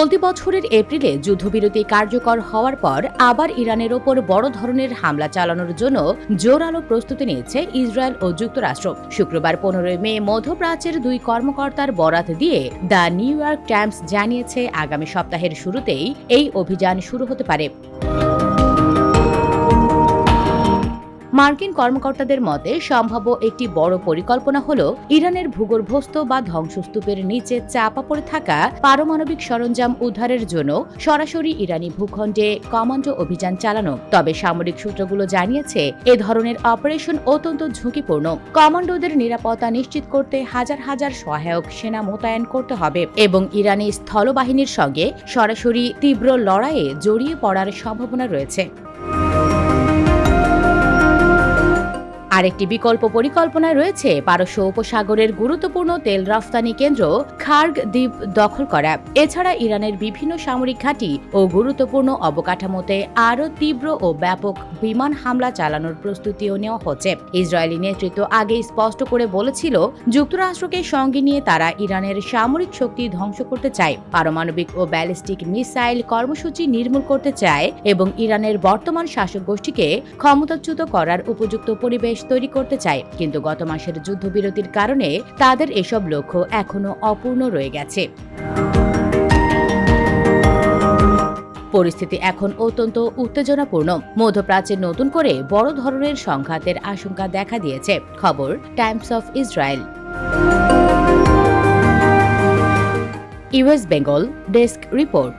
চলতি বছরের এপ্রিলে যুদ্ধবিরতি কার্যকর হওয়ার পর আবার ইরানের ওপর বড় ধরনের হামলা চালানোর জন্য জোরালো প্রস্তুতি নিয়েছে ইসরায়েল ও যুক্তরাষ্ট্র। শুক্রবার 15 মে মধ্যপ্রাচ্যের দুই কর্মকর্তার বরাত দিয়ে দ্য নিউ ইয়র্ক টাইমস জানিয়েছে, আগামী সপ্তাহের শুরুতেই এই অভিযান শুরু হতে পারে। মার্কিন কর্মকর্তাদের মতে সম্ভাব্য একটি বড় পরিকল্পনা হল ইরানের ভূগর্ভস্থ বা ধ্বংসস্তূপের নিচে চাপা পড়ে থাকা পারমাণবিক সরঞ্জাম উদ্ধারের জন্য সরাসরি ইরানি ভূখণ্ডে কমান্ডো অভিযান চালানো। তবে সামরিক সূত্রগুলো জানিয়েছে এ ধরনের অপারেশন অত্যন্ত ঝুঁকিপূর্ণ। কমান্ডোদের নিরাপত্তা নিশ্চিত করতে হাজার হাজার সহায়ক সেনা মোতায়েন করতে হবে এবং ইরানি স্থলবাহিনীর সঙ্গে সরাসরি তীব্র লড়াইয়ে জড়িয়ে পড়ার সম্ভাবনা রয়েছে। আরেকটি বিকল্প পরিকল্পনা রয়েছে পারস্য উপসাগরের গুরুত্বপূর্ণ তেল রফতানি কেন্দ্র খার্গ দ্বীপ দখল করা। এছাড়া ইরানের বিভিন্ন সামরিক ঘাঁটি ও গুরুত্বপূর্ণ অবকাঠামোতে আরও তীব্র ও ব্যাপক বিমান হামলা চালানোর প্রস্তুতিও নেওয়া হচ্ছে। ইসরায়েলি নেতৃত্ব আগেই স্পষ্ট করে বলেছিল, যুক্তরাষ্ট্রকে সঙ্গে নিয়ে তারা ইরানের সামরিক শক্তি ধ্বংস করতে চায়, পারমাণবিক ও ব্যালিস্টিক মিসাইল কর্মসূচি নির্মূল করতে চায় এবং ইরানের বর্তমান শাসক গোষ্ঠীকে ক্ষমতাচ্যুত করার উপযুক্ত পরিবেশ তৈরি করতে চায়। কিন্তু গত মাসের যুদ্ধবিরতির কারণে তাদের এসব লক্ষ্য এখনো অপূর্ণ রয়ে গেছে। পরিস্থিতি এখন অত্যন্ত উত্তেজনাপূর্ণ। মধ্যপ্রাচ্যে নতুন করে বড় ধরনের সংঘাতের আশঙ্কা দেখা দিয়েছে। খবর Times of Israel. US Bengal desk report.